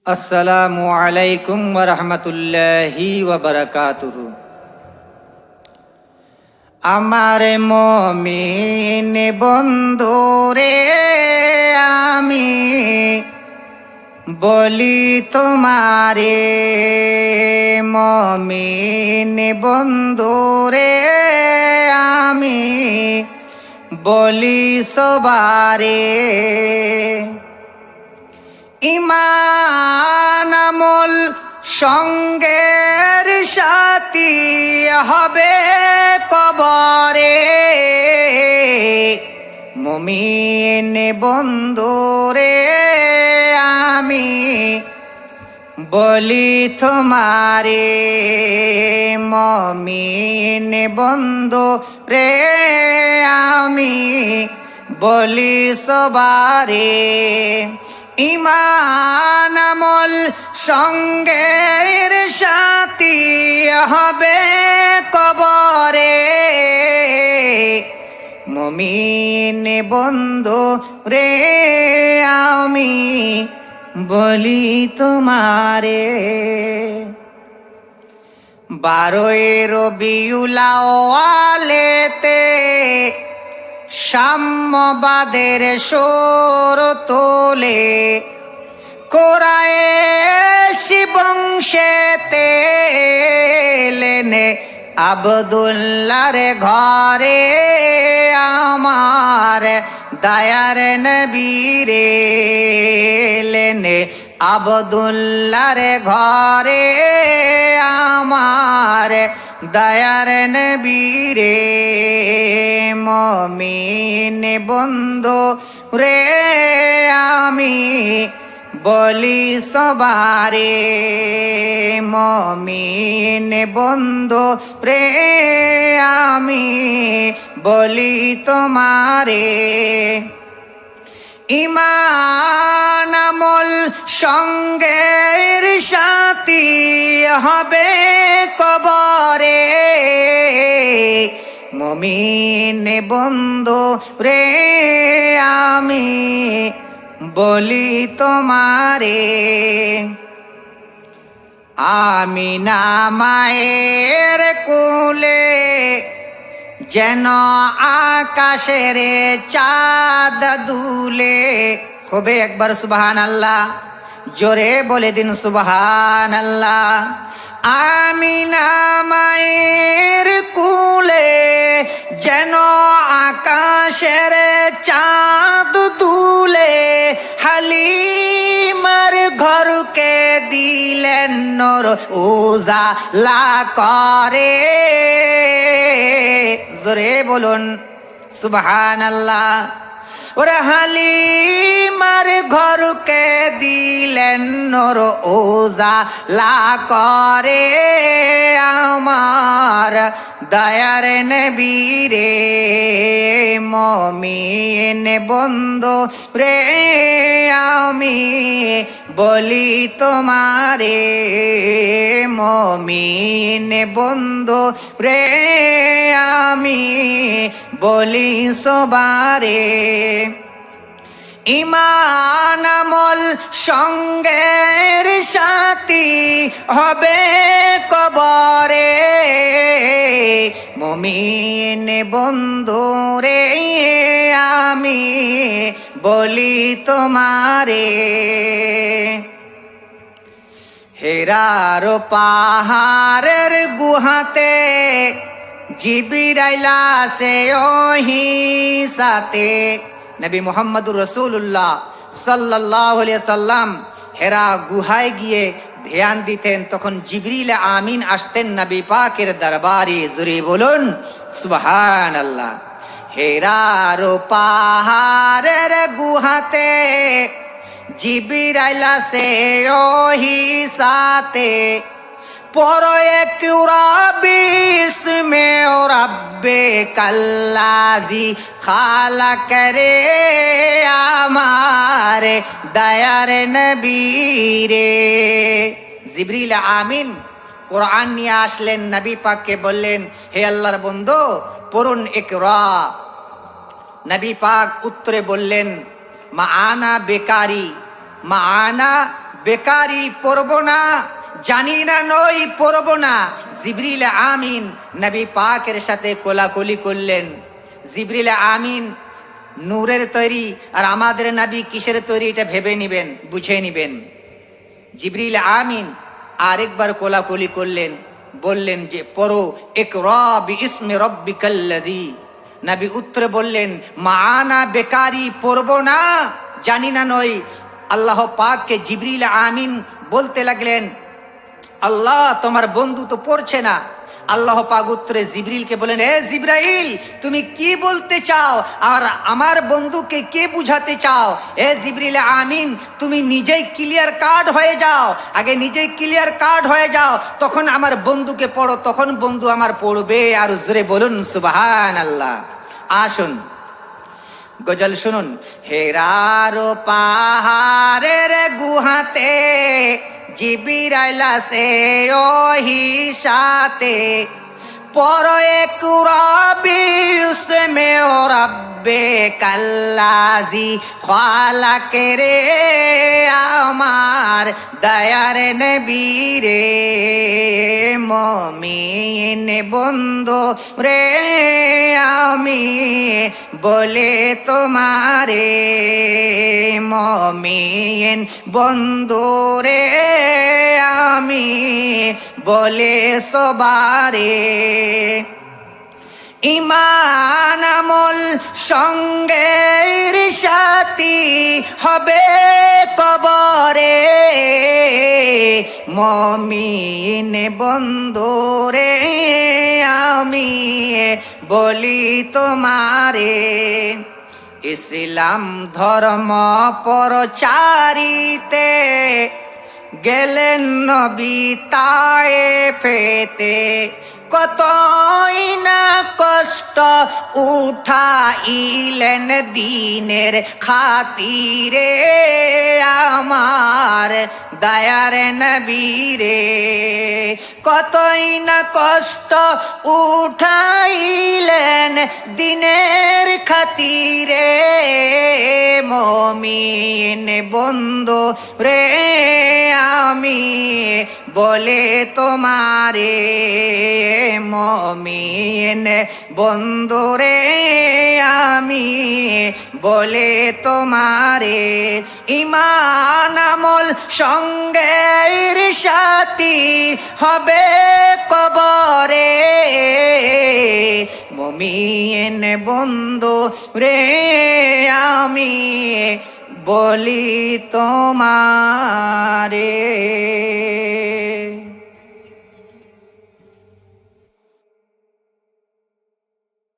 আসসালামু আলাইকুম ওয়া রাহমাতুল্লাহি ওয়া বারাকাতুহু। আমার মুমিন বন্ধুরে আমি বলি তোমারে, মুমিন বন্ধুরে আমি বলি সবারে, ঈমান আমল সঙ্গের সাথী হবে কবরে। মুমিন বন্ধুরে আমি বলি তোমারে, মুমিন বন্ধু রে আমি বলি সবারে, ঈমান আমল সঙ্গের সাথী হবে কবরে। মুমিন বন্ধু রে আমি বলি তোমারে। 12 রবিউল আউয়ালেতে সাম্যবাদের সুর তোলে, কুরাইশি বংশেতে এলেনে আব্দুল্লাহর ঘরে আমার দয়ার নবীরে, এলেনে আব্দুল্লাহর ঘরে আমার দয়ার নবীরে। মুমিন বন্ধু রে আমি বলি সবারে, মুমিন বন্ধু রে আমি বলি তোমারে। ঈমান আমল সঙ্গের সাথী হবে কবরে। মুমিন বন্ধু রে আমি বলি তোমারে। আমিনা মায়ের কোলে যেন আকাশের চাঁদ দুলে। হবে একবার সুবহানাল্লাহ, জোরে বলে দিন সুবহানাল্লাহ। আমিনা মায়ের কোলে যেন আকাশের চাঁদ দুলে, হালিমার ঘরকে দিলেন নূর উজালা করে। জোরে বলুন সুবহানাল্লাহ। ওরে হালিমার ঘরকে দিলেন নূর উজালা করে আমার দয়ার নবীরে। মুমিন বন্ধু রে আমি বলি তোমারে, মুমিন বন্ধু রে আমি বলি সবারে। ঈমান আমল সঙ্গের সাথী হবে কবরে। মুমিন বন্ধু রে আমি বলি তোমারে। হেরার পাহাড়ের গুহাতে জিবরাইল আসে ওহি সাথে। নবী মুহাম্মদুর রাসূলুল্লাহ সাল্লাল্লাহু আলাইহি সাল্লাম হেরা গুহায় গিয়ে ধ্যান দিতেন, তখন জিবরিল আমিন আসতেন নবী পাকের দরবারে। জোরে বলুন সুবহানাল্লাহ। হেরার পাহাড়ের গুহাতে জিবরাইল আসে ওহি সাথে, পড়ো এক বিস্মে রাব্বে কাল্লাজি খালাক রে আমার দয়ার নবীরে। জিবরিল আমিন কোরআন নিয়ে আসলেন, নবী পাককে বললেন, হে আল্লাহর বন্ধু পড়ুন ইকরা। নবী পাক উত্তরে বললেন, মা আনা বেকারি, মা আনা বেকারি পড়ব না, জানি না নই পড়ব না। জিবরিল আমিন নবী পাকের সাথে কোলাকুলি করলেন। জিবরিল আমিন নূরের তৈরি, আর আমাদের নবী কিসের তৈরি এটা ভেবে নিবেন, বুঝে নিবেন। জিবরিল আমিন আরেকবার কোলাকুলি করলেন, বললেন যে পড়ো ইকরা বিইসমি রাব্বিকাল্লাযী। নবী উত্তরে বললেন মানা বেকারি পড়ব না, জানি না নই। আল্লাহ পাককে জিবরিল আমিন বলতে লাগলেন আল্লাহ তোমার বন্ধু তো পড়ছে না। আল্লাহ পাক উত্তরে জিবরিলকে বলেন এ জিবরাইল তুমি কি বলতে চাও, আর আমার বন্ধুকে কে বুঝাতে চাও? এ জিবরিল আমিন তুমি নিজেই ক্লিয়ার কাট হয়ে যাও, আগে নিজেই ক্লিয়ার কাট হয়ে যাও, তখন আমার বন্ধুকে পড়ো, তখন বন্ধু আমার পড়বে। আর জোরে বলুন সুবহানাল্লাহ। আসুন গজল শুনুন। হেরার পাহাড়ের গুহাতে জিবরাইল আসে ওহি সাথে, পড়ো ইকরা বিইসমি রাব্বিকাল্লাযী খালাকে রে আমার দয়ার নবী রে। মুমিন বন্ধু রে আমি বলে তোমারে, মুমিন বন্ধু রে আমি বলে সবারে। ইমান আমল সঙ্গের সাথী হবে কবরে, মুমিন বন্ধু রে আমি বলি তোমারে। ইসলাম ধর্ম প্রচারিতে গেলেন নবী তায়েফেতে, কতই না কষ্ট উঠাইলেন দিনের খাতিরে আমার দয়ার নবী রে। কতই না কষ্ট উঠাইলেন দিনের খাতিরে, মুমিন বন্ধু রে আমি বলে তোমারে, মুমিন বন্ধু রে আমি বলে তোমারে। ইমান আমল সঙ্গের সাথী হবে কবরে, মুমিন বন্ধু রে আমি বলি তোমারে।